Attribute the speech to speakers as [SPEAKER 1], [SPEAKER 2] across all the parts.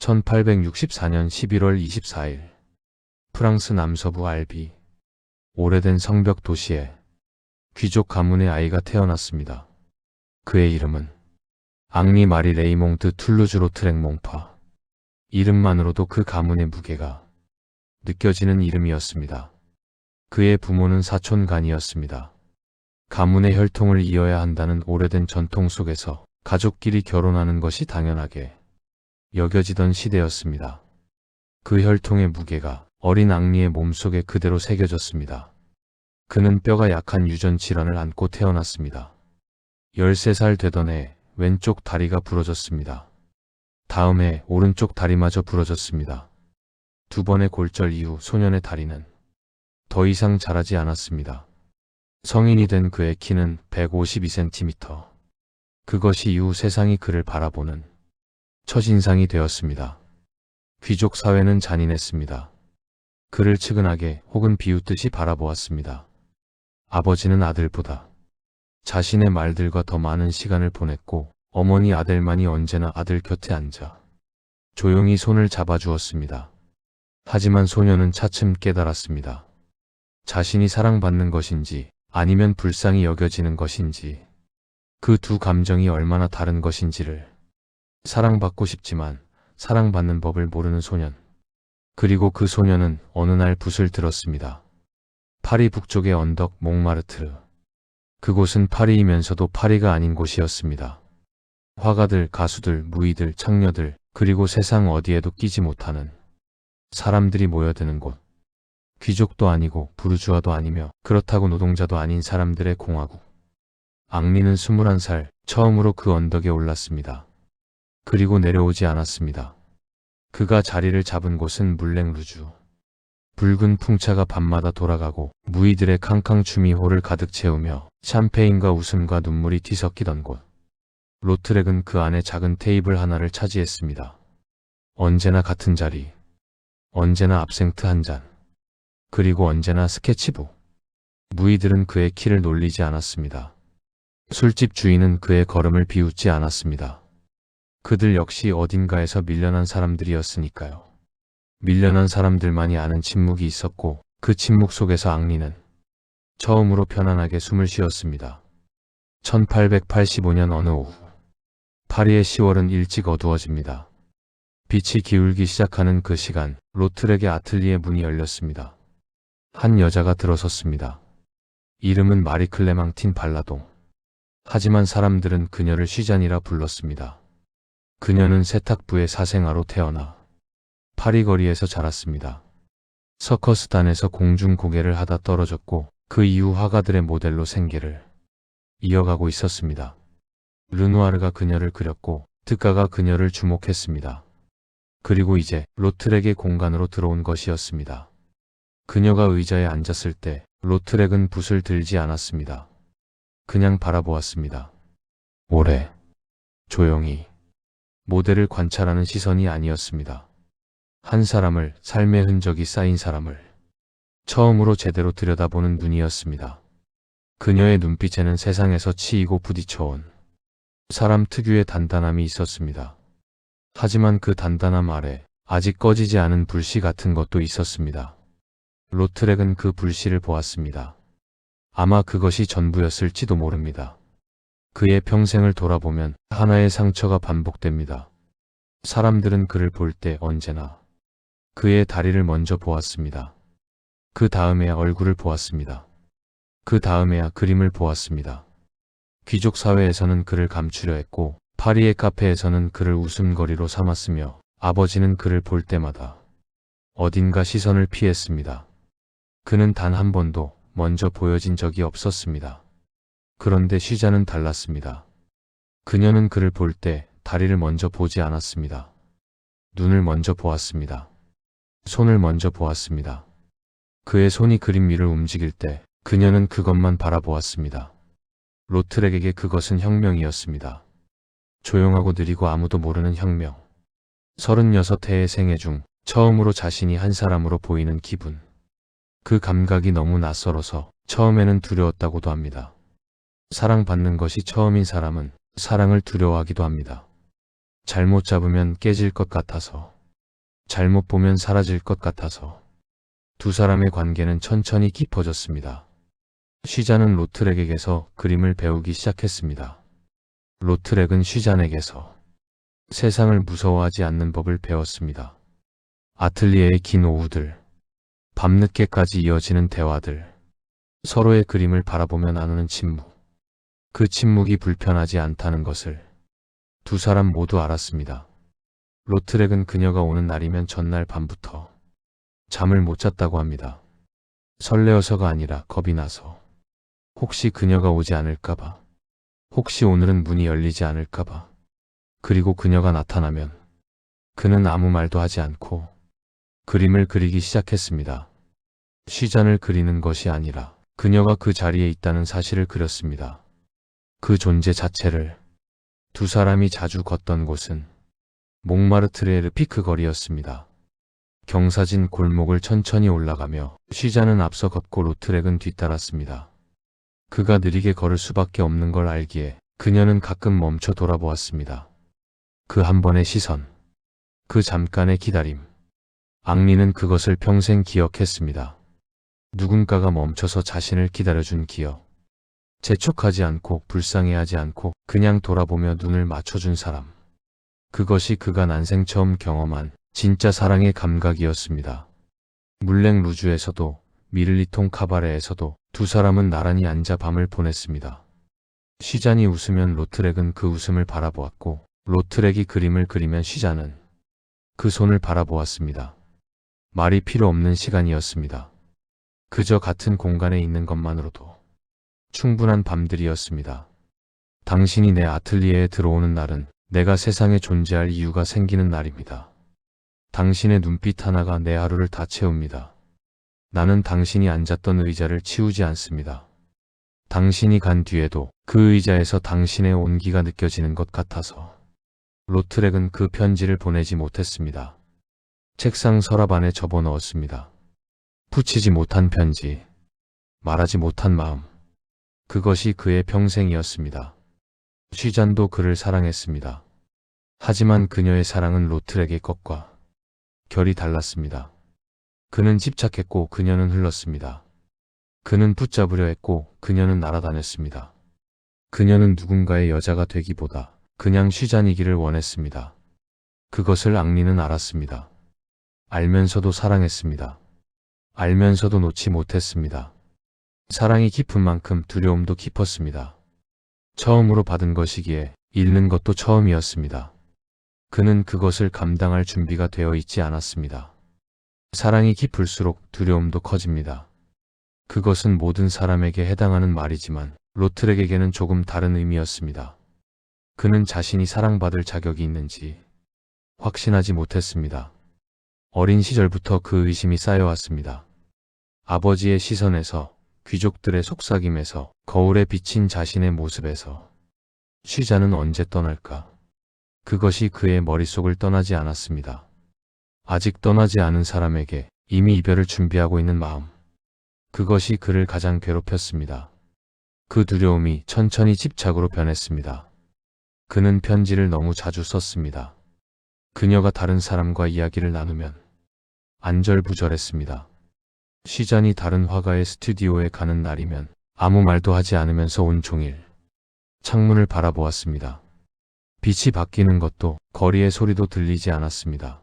[SPEAKER 1] 1864년 11월 24일 프랑스 남서부 알비 오래된 성벽 도시에 귀족 가문의 아이가 태어났습니다. 그의 이름은 앙리 마리 레이몽드 툴루즈 로트렉 몽파. 이름만으로도 그 가문의 무게가 느껴지는 이름이었습니다. 그의 부모는 사촌간이었습니다. 가문의 혈통을 이어야 한다는 오래된 전통 속에서 가족끼리 결혼하는 것이 당연하게 여겨지던 시대였습니다. 그 혈통의 무게가 어린 앙리의 몸속에 그대로 새겨졌습니다. 그는 뼈가 약한 유전 질환을 안고 태어났습니다. 13살 되던 해 왼쪽 다리가 부러졌습니다. 다음 해 오른쪽 다리마저 부러졌습니다. 두 번의 골절 이후 소년의 다리는 더 이상 자라지 않았습니다. 성인이 된 그의 키는 152cm. 그것이 이후 세상이 그를 바라보는 첫인상이 되었습니다. 귀족 사회는 잔인했습니다. 그를 측은하게 혹은 비웃듯이 바라보았습니다. 아버지는 아들보다 자신의 말들과 더 많은 시간을 보냈고 어머니 아델만이 언제나 아들 곁에 앉아 조용히 손을 잡아주었습니다. 하지만 소녀는 차츰 깨달았습니다. 자신이 사랑받는 것인지 아니면 불쌍히 여겨지는 것인지, 그 두 감정이 얼마나 다른 것인지를. 사랑받고 싶지만 사랑받는 법을 모르는 소년. 그리고 그 소년은 어느 날 붓을 들었습니다. 파리 북쪽의 언덕 몽마르트르. 그곳은 파리이면서도 파리가 아닌 곳이었습니다. 화가들, 가수들, 무희들, 창녀들, 그리고 세상 어디에도 끼지 못하는 사람들이 모여드는 곳. 귀족도 아니고 부르주아도 아니며 그렇다고 노동자도 아닌 사람들의 공화국. 앙리는 21살 처음으로 그 언덕에 올랐습니다. 그리고 내려오지 않았습니다. 그가 자리를 잡은 곳은 물랭루주. 붉은 풍차가 밤마다 돌아가고 무희들의 캉캉춤이 홀을 가득 채우며 샴페인과 웃음과 눈물이 뒤섞이던 곳. 로트렉은 그 안에 작은 테이블 하나를 차지했습니다. 언제나 같은 자리, 언제나 압생트 한 잔, 그리고 언제나 스케치북. 무희들은 그의 키를 놀리지 않았습니다. 술집 주인은 그의 걸음을 비웃지 않았습니다. 그들 역시 어딘가에서 밀려난 사람들이었으니까요. 밀려난 사람들만이 아는 침묵이 있었고 그 침묵 속에서 앙리는 처음으로 편안하게 숨을 쉬었습니다. 1885년 어느 오후 파리의 10월은 일찍 어두워집니다. 빛이 기울기 시작하는 그 시간, 로트렉의 아틀리에 문이 열렸습니다. 한 여자가 들어섰습니다. 이름은 마리 클레망틴 발라동. 하지만 사람들은 그녀를 쉬잔이라 불렀습니다. 그녀는 세탁부의 사생아로 태어나 파리 거리에서 자랐습니다. 서커스단에서 공중 고개를 하다 떨어졌고 그 이후 화가들의 모델로 생계를 이어가고 있었습니다. 르누아르가 그녀를 그렸고 드가가 그녀를 주목했습니다. 그리고 이제 로트렉의 공간으로 들어온 것이었습니다. 그녀가 의자에 앉았을 때 로트렉은 붓을 들지 않았습니다. 그냥 바라보았습니다. 오래, 조용히. 모델을 관찰하는 시선이 아니었습니다. 한 사람을, 삶의 흔적이 쌓인 사람을 처음으로 제대로 들여다보는 눈이었습니다. 그녀의 눈빛에는 세상에서 치이고 부딪혀온 사람 특유의 단단함이 있었습니다. 하지만 그 단단함 아래 아직 꺼지지 않은 불씨 같은 것도 있었습니다. 로트렉은 그 불씨를 보았습니다. 아마 그것이 전부였을지도 모릅니다. 그의 평생을 돌아보면 하나의 상처가 반복됩니다. 사람들은 그를 볼 때 언제나 그의 다리를 먼저 보았습니다. 그 다음에야 얼굴을 보았습니다. 그 다음에야 그림을 보았습니다. 귀족 사회에서는 그를 감추려 했고 파리의 카페에서는 그를 웃음거리로 삼았으며 아버지는 그를 볼 때마다 어딘가 시선을 피했습니다. 그는 단 한 번도 먼저 보여진 적이 없었습니다. 그런데 쉬자는 달랐습니다. 그녀는 그를 볼 때 다리를 먼저 보지 않았습니다. 눈을 먼저 보았습니다. 손을 먼저 보았습니다. 그의 손이 그림 위를 움직일 때 그녀는 그것만 바라보았습니다. 로트렉에게 그것은 혁명이었습니다. 조용하고 느리고 아무도 모르는 혁명. 36해의 생애 중 처음으로 자신이 한 사람으로 보이는 기분. 그 감각이 너무 낯설어서 처음에는 두려웠다고도 합니다. 사랑받는 것이 처음인 사람은 사랑을 두려워하기도 합니다. 잘못 잡으면 깨질 것 같아서, 잘못 보면 사라질 것 같아서 두 사람의 관계는 천천히 깊어졌습니다. 쉬자는 로트렉에게서 그림을 배우기 시작했습니다. 로트렉은 쉬잔에게서 세상을 무서워하지 않는 법을 배웠습니다. 아틀리에의 긴 오후들, 밤늦게까지 이어지는 대화들, 서로의 그림을 바라보며 나누는 침묵. 그 침묵이 불편하지 않다는 것을 두 사람 모두 알았습니다. 로트렉은 그녀가 오는 날이면 전날 밤부터 잠을 못 잤다고 합니다. 설레어서가 아니라 겁이 나서. 혹시 그녀가 오지 않을까봐. 혹시 오늘은 문이 열리지 않을까봐. 그리고 그녀가 나타나면 그는 아무 말도 하지 않고 그림을 그리기 시작했습니다. 쉬잔을 그리는 것이 아니라 그녀가 그 자리에 있다는 사실을 그렸습니다. 그 존재 자체를. 두 사람이 자주 걷던 곳은 몽마르트르의 르피크 거리였습니다. 경사진 골목을 천천히 올라가며 쉬잔은 앞서 걷고 로트렉은 뒤따랐습니다. 그가 느리게 걸을 수밖에 없는 걸 알기에 그녀는 가끔 멈춰 돌아보았습니다. 그 한 번의 시선, 그 잠깐의 기다림. 앙리는 그것을 평생 기억했습니다. 누군가가 멈춰서 자신을 기다려준 기억. 재촉하지 않고 불쌍해하지 않고 그냥 돌아보며 눈을 맞춰준 사람. 그것이 그가 난생 처음 경험한 진짜 사랑의 감각이었습니다. 물랭 루주에서도 미를리통 카바레에서도 두 사람은 나란히 앉아 밤을 보냈습니다. 쉬잔이 웃으면 로트렉은 그 웃음을 바라보았고 로트렉이 그림을 그리면 쉬잔은 그 손을 바라보았습니다. 말이 필요 없는 시간이었습니다. 그저 같은 공간에 있는 것만으로도 충분한 밤들이었습니다. 당신이 내 아틀리에에 들어오는 날은 내가 세상에 존재할 이유가 생기는 날입니다. 당신의 눈빛 하나가 내 하루를 다 채웁니다. 나는 당신이 앉았던 의자를 치우지 않습니다. 당신이 간 뒤에도 그 의자에서 당신의 온기가 느껴지는 것 같아서. 로트렉은 그 편지를 보내지 못했습니다. 책상 서랍 안에 접어넣었습니다. 붙이지 못한 편지, 말하지 못한 마음. 그것이 그의 평생이었습니다. 쉬잔도 그를 사랑했습니다. 하지만 그녀의 사랑은 로트렉의 것과 결이 달랐습니다. 그는 집착했고 그녀는 흘렀습니다. 그는 붙잡으려 했고 그녀는 날아다녔습니다. 그녀는 누군가의 여자가 되기보다 그냥 쉬잔이기를 원했습니다. 그것을 앙리는 알았습니다. 알면서도 사랑했습니다. 알면서도 놓지 못했습니다. 사랑이 깊은 만큼 두려움도 깊었습니다. 처음으로 받은 것이기에 잃는 것도 처음이었습니다. 그는 그것을 감당할 준비가 되어 있지 않았습니다. 사랑이 깊을수록 두려움도 커집니다. 그것은 모든 사람에게 해당하는 말이지만 로트렉에게는 조금 다른 의미였습니다. 그는 자신이 사랑받을 자격이 있는지 확신하지 못했습니다. 어린 시절부터 그 의심이 쌓여왔습니다. 아버지의 시선에서, 귀족들의 속삭임에서, 거울에 비친 자신의 모습에서. 쉬잔은 언제 떠날까? 그것이 그의 머릿속을 떠나지 않았습니다. 아직 떠나지 않은 사람에게 이미 이별을 준비하고 있는 마음. 그것이 그를 가장 괴롭혔습니다. 그 두려움이 천천히 집착으로 변했습니다. 그는 편지를 너무 자주 썼습니다. 그녀가 다른 사람과 이야기를 나누면 안절부절했습니다. 쉬잔이 다른 화가의 스튜디오에 가는 날이면 아무 말도 하지 않으면서 온종일 창문을 바라보았습니다. 빛이 바뀌는 것도 거리의 소리도 들리지 않았습니다.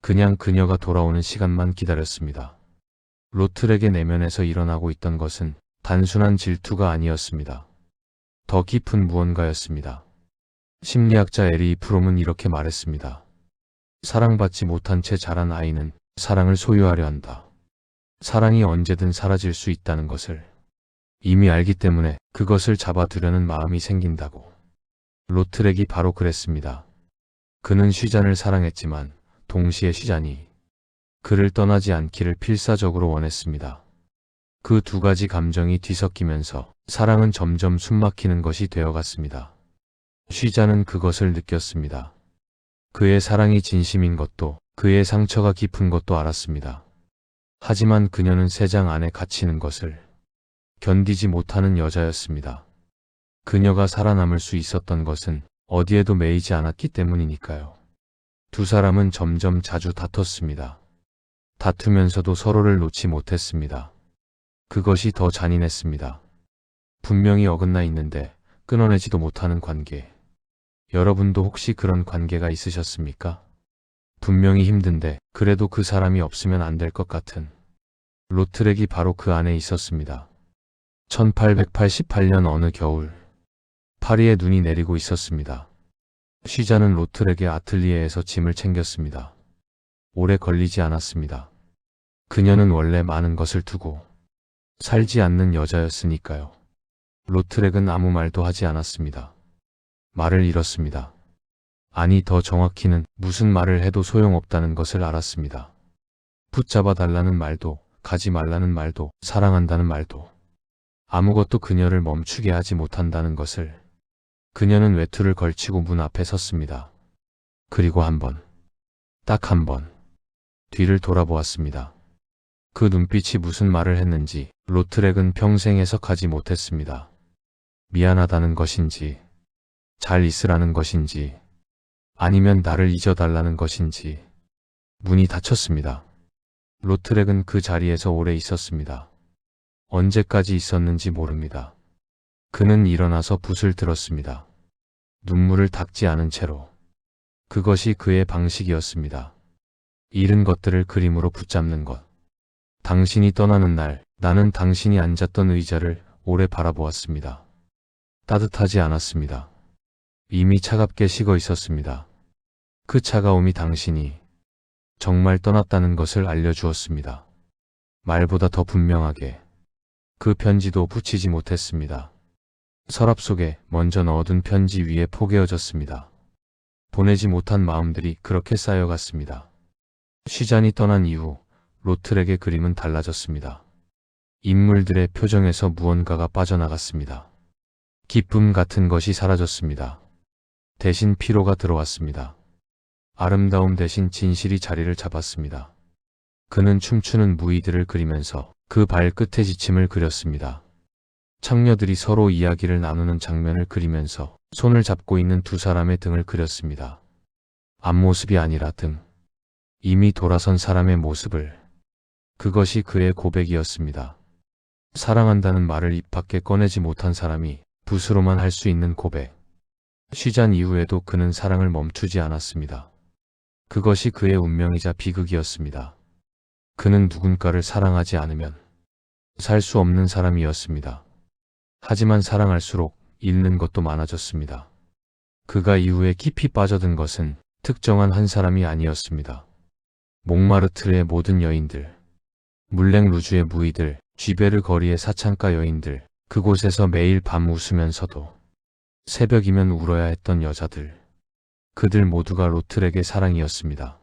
[SPEAKER 1] 그냥 그녀가 돌아오는 시간만 기다렸습니다. 로트렉의 내면에서 일어나고 있던 것은 단순한 질투가 아니었습니다. 더 깊은 무언가였습니다. 심리학자 에리 프롬은 이렇게 말했습니다. 사랑받지 못한 채 자란 아이는 사랑을 소유하려 한다. 사랑이 언제든 사라질 수 있다는 것을 이미 알기 때문에 그것을 잡아두려는 마음이 생긴다고. 로트렉이 바로 그랬습니다. 그는 쉬잔을 사랑했지만 동시에 쉬잔이 그를 떠나지 않기를 필사적으로 원했습니다. 그 두 가지 감정이 뒤섞이면서 사랑은 점점 숨막히는 것이 되어갔습니다. 쉬잔은 그것을 느꼈습니다. 그의 사랑이 진심인 것도 그의 상처가 깊은 것도 알았습니다. 하지만 그녀는 세장 안에 갇히는 것을 견디지 못하는 여자였습니다. 그녀가 살아남을 수 있었던 것은 어디에도 매이지 않았기 때문이니까요. 두 사람은 점점 자주 다퉜습니다. 다투면서도 서로를 놓지 못했습니다. 그것이 더 잔인했습니다. 분명히 어긋나 있는데 끊어내지도 못하는 관계. 여러분도 혹시 그런 관계가 있으셨습니까? 분명히 힘든데 그래도 그 사람이 없으면 안 될 것 같은. 로트렉이 바로 그 안에 있었습니다. 1888년 어느 겨울, 파리에 눈이 내리고 있었습니다. 쉬자는 로트렉의 아틀리에에서 짐을 챙겼습니다. 오래 걸리지 않았습니다. 그녀는 원래 많은 것을 두고 살지 않는 여자였으니까요. 로트렉은 아무 말도 하지 않았습니다. 말을 잃었습니다. 아니, 더 정확히는 무슨 말을 해도 소용없다는 것을 알았습니다. 붙잡아 달라는 말도, 가지 말라는 말도, 사랑한다는 말도 아무것도 그녀를 멈추게 하지 못한다는 것을. 그녀는 외투를 걸치고 문 앞에 섰습니다. 그리고 한 번, 딱 한 번, 뒤를 돌아보았습니다. 그 눈빛이 무슨 말을 했는지 로트렉은 평생 해석하지 못했습니다. 미안하다는 것인지, 잘 있으라는 것인지, 아니면 나를 잊어달라는 것인지. 문이 닫혔습니다. 로트렉은 그 자리에서 오래 있었습니다. 언제까지 있었는지 모릅니다. 그는 일어나서 붓을 들었습니다. 눈물을 닦지 않은 채로. 그것이 그의 방식이었습니다. 잃은 것들을 그림으로 붙잡는 것. 당신이 떠나는 날, 나는 당신이 앉았던 의자를 오래 바라보았습니다. 따뜻하지 않았습니다. 이미 차갑게 식어 있었습니다. 그 차가움이 당신이 정말 떠났다는 것을 알려주었습니다. 말보다 더 분명하게. 그 편지도 붙이지 못했습니다. 서랍 속에 먼저 넣어둔 편지 위에 포개어졌습니다. 보내지 못한 마음들이 그렇게 쌓여갔습니다. 쉬잔이 떠난 이후 로트렉의 그림은 달라졌습니다. 인물들의 표정에서 무언가가 빠져나갔습니다. 기쁨 같은 것이 사라졌습니다. 대신 피로가 들어왔습니다. 아름다움 대신 진실이 자리를 잡았습니다. 그는 춤추는 무희들을 그리면서 그 발끝에 지침을 그렸습니다. 창녀들이 서로 이야기를 나누는 장면을 그리면서 손을 잡고 있는 두 사람의 등을 그렸습니다. 앞모습이 아니라 등. 이미 돌아선 사람의 모습을. 그것이 그의 고백이었습니다. 사랑한다는 말을 입 밖에 꺼내지 못한 사람이 붓으로만 할 수 있는 고백. 쉬잔 이후에도 그는 사랑을 멈추지 않았습니다. 그것이 그의 운명이자 비극이었습니다. 그는 누군가를 사랑하지 않으면 살 수 없는 사람이었습니다. 하지만 사랑할수록 잃는 것도 많아졌습니다. 그가 이후에 깊이 빠져든 것은 특정한 한 사람이 아니었습니다. 몽마르트르의 모든 여인들, 물랭 루주의 무희들, 쥐베르 거리의 사창가 여인들, 그곳에서 매일 밤 웃으면서도 새벽이면 울어야 했던 여자들. 그들 모두가 로트렉의 사랑이었습니다.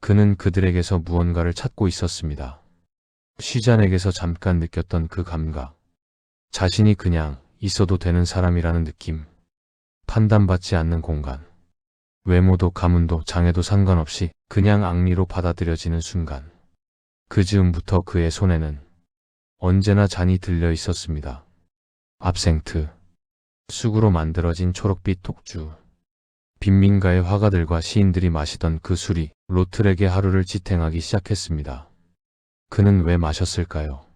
[SPEAKER 1] 그는 그들에게서 무언가를 찾고 있었습니다. 쉬잔에게서 잠깐 느꼈던 그 감각. 자신이 그냥 있어도 되는 사람이라는 느낌. 판단받지 않는 공간. 외모도 가문도 장애도 상관없이 그냥 앙리로 받아들여지는 순간. 그 즈음부터 그의 손에는 언제나 잔이 들려 있었습니다. 압생트. 쑥으로 만들어진 초록빛 독주. 빈민가의 화가들과 시인들이 마시던 그 술이 로트렉의 하루를 지탱하기 시작했습니다. 그는 왜 마셨을까요?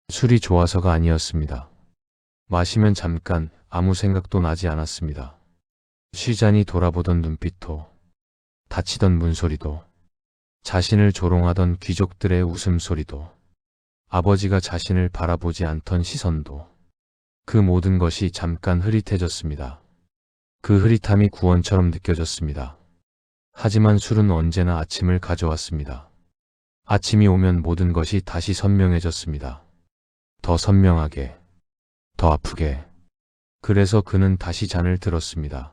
[SPEAKER 1] 술이 좋아서가 아니었습니다. 마시면 잠깐 아무 생각도 나지 않았습니다. 쉬잔이 돌아보던 눈빛도, 닫히던 문소리도, 자신을 조롱하던 귀족들의 웃음소리도, 아버지가 자신을 바라보지 않던 시선도, 그 모든 것이 잠깐 흐릿해졌습니다. 그 흐릿함이 구원처럼 느껴졌습니다. 하지만 술은 언제나 아침을 가져왔습니다. 아침이 오면 모든 것이 다시 선명해졌습니다. 더 선명하게, 더 아프게. 그래서 그는 다시 잔을 들었습니다.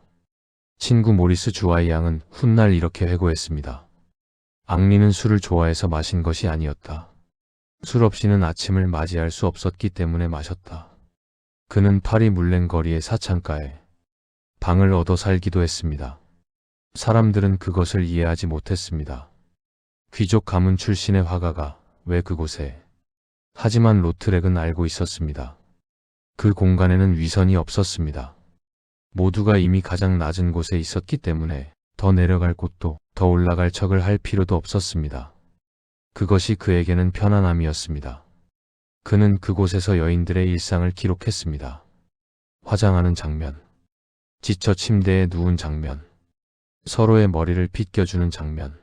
[SPEAKER 1] 친구 모리스 주와이 양은 훗날 이렇게 회고했습니다. 앙리는 술을 좋아해서 마신 것이 아니었다. 술 없이는 아침을 맞이할 수 없었기 때문에 마셨다. 그는 파리 물랭 거리의 사창가에 방을 얻어 살기도 했습니다. 사람들은 그것을 이해하지 못했습니다. 귀족 가문 출신의 화가가 왜 그곳에? 하지만 로트렉은 알고 있었습니다. 그 공간에는 위선이 없었습니다. 모두가 이미 가장 낮은 곳에 있었기 때문에 더 내려갈 곳도 더 올라갈 척을 할 필요도 없었습니다. 그것이 그에게는 편안함이었습니다. 그는 그곳에서 여인들의 일상을 기록했습니다. 화장하는 장면, 지쳐 침대에 누운 장면, 서로의 머리를 빗겨주는 장면,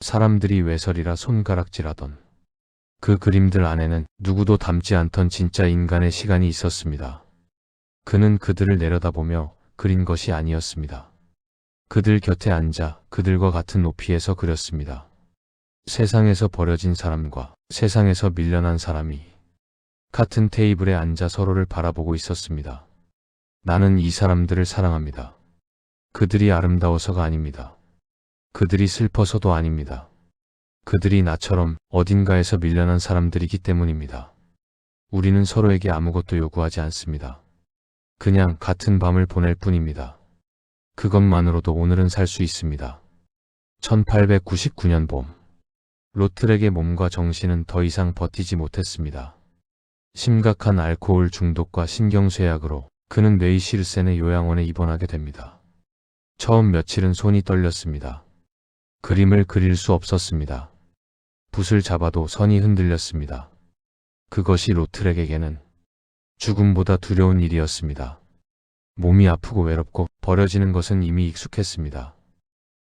[SPEAKER 1] 사람들이 외설이라 손가락질하던 그 그림들 안에는 누구도 담지 않던 진짜 인간의 시간이 있었습니다. 그는 그들을 내려다보며 그린 것이 아니었습니다. 그들 곁에 앉아 그들과 같은 높이에서 그렸습니다. 세상에서 버려진 사람과 세상에서 밀려난 사람이 같은 테이블에 앉아 서로를 바라보고 있었습니다. 나는 이 사람들을 사랑합니다. 그들이 아름다워서가 아닙니다. 그들이 슬퍼서도 아닙니다. 그들이 나처럼 어딘가에서 밀려난 사람들이기 때문입니다. 우리는 서로에게 아무것도 요구하지 않습니다. 그냥 같은 밤을 보낼 뿐입니다. 그것만으로도 오늘은 살 수 있습니다. 1899년 봄, 로트렉의 몸과 정신은 더 이상 버티지 못했습니다. 심각한 알코올 중독과 신경쇠약으로 그는 네이시르센의 요양원에 입원하게 됩니다. 처음 며칠은 손이 떨렸습니다. 그림을 그릴 수 없었습니다. 붓을 잡아도 선이 흔들렸습니다. 그것이 로트렉에게는 죽음보다 두려운 일이었습니다. 몸이 아프고 외롭고 버려지는 것은 이미 익숙했습니다.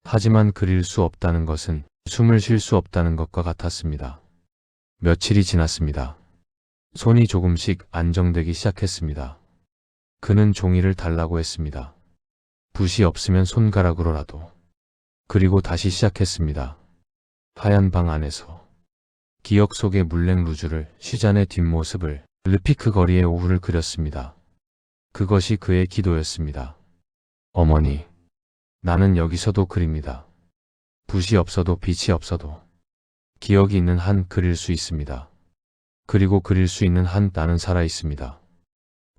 [SPEAKER 1] 하지만 그릴 수 없다는 것은 숨을 쉴 수 없다는 것과 같았습니다. 며칠이 지났습니다. 손이 조금씩 안정되기 시작했습니다. 그는 종이를 달라고 했습니다. 붓이 없으면 손가락으로라도. 그리고 다시 시작했습니다. 하얀 방 안에서 기억 속의 물냉 루즈를 시잔의 뒷모습을 르피크 거리의 오후를 그렸습니다. 그것이 그의 기도였습니다. 어머니, 나는 여기서도 그립니다. 붓이 없어도 빛이 없어도 기억이 있는 한 그릴 수 있습니다. 그리고 그릴 수 있는 한 나는 살아 있습니다.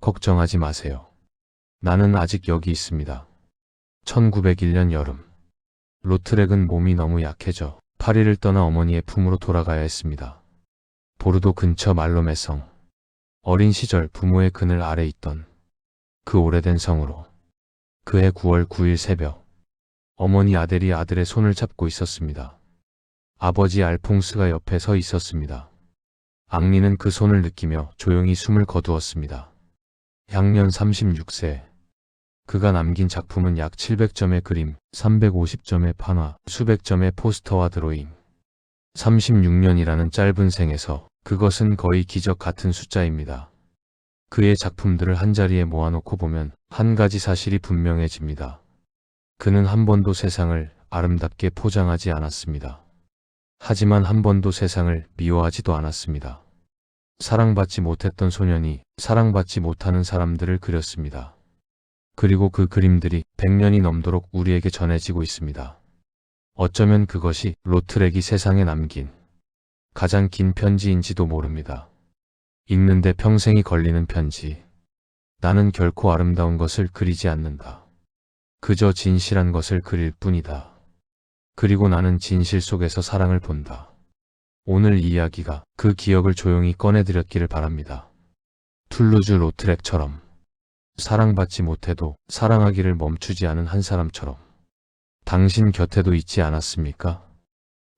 [SPEAKER 1] 걱정하지 마세요. 나는 아직 여기 있습니다. 1901년 여름, 로트렉은 몸이 너무 약해져 파리를 떠나 어머니의 품으로 돌아가야 했습니다. 보르도 근처 말로메성, 어린 시절 부모의 그늘 아래 있던 그 오래된 성으로. 그해 9월 9일 새벽, 어머니 아델이 아들의 손을 잡고 있었습니다. 아버지 알퐁스가 옆에 서 있었습니다. 앙리는 그 손을 느끼며 조용히 숨을 거두었습니다. 향년 36세. 그가 남긴 작품은 약 700점의 그림, 350점의 판화, 수백 점의 포스터와 드로잉. 36년이라는 짧은 생에서 그것은 거의 기적 같은 숫자입니다. 그의 작품들을 한자리에 모아놓고 보면 한 가지 사실이 분명해집니다. 그는 한 번도 세상을 아름답게 포장하지 않았습니다. 하지만 한 번도 세상을 미워하지도 않았습니다. 사랑받지 못했던 소년이 사랑받지 못하는 사람들을 그렸습니다. 그리고 그 그림들이 100년이 넘도록 우리에게 전해지고 있습니다. 어쩌면 그것이 로트렉이 세상에 남긴 가장 긴 편지인지도 모릅니다. 읽는데 평생이 걸리는 편지. 나는 결코 아름다운 것을 그리지 않는다. 그저 진실한 것을 그릴 뿐이다. 그리고 나는 진실 속에서 사랑을 본다. 오늘 이 이야기가 그 기억을 조용히 꺼내드렸기를 바랍니다. 툴루즈 로트렉처럼 사랑받지 못해도 사랑하기를 멈추지 않은 한 사람처럼. 당신 곁에도 있지 않았습니까?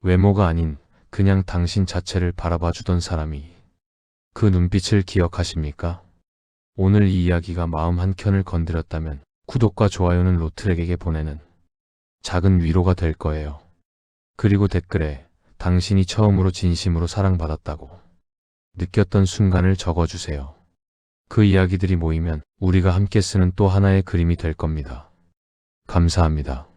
[SPEAKER 1] 외모가 아닌 그냥 당신 자체를 바라봐주던 사람이. 그 눈빛을 기억하십니까? 오늘 이 이야기가 마음 한켠을 건드렸다면 구독과 좋아요는 로트렉에게 보내는 작은 위로가 될 거예요. 그리고 댓글에 당신이 처음으로 진심으로 사랑받았다고 느꼈던 순간을 적어주세요. 그 이야기들이 모이면 우리가 함께 쓰는 또 하나의 그림이 될 겁니다. 감사합니다.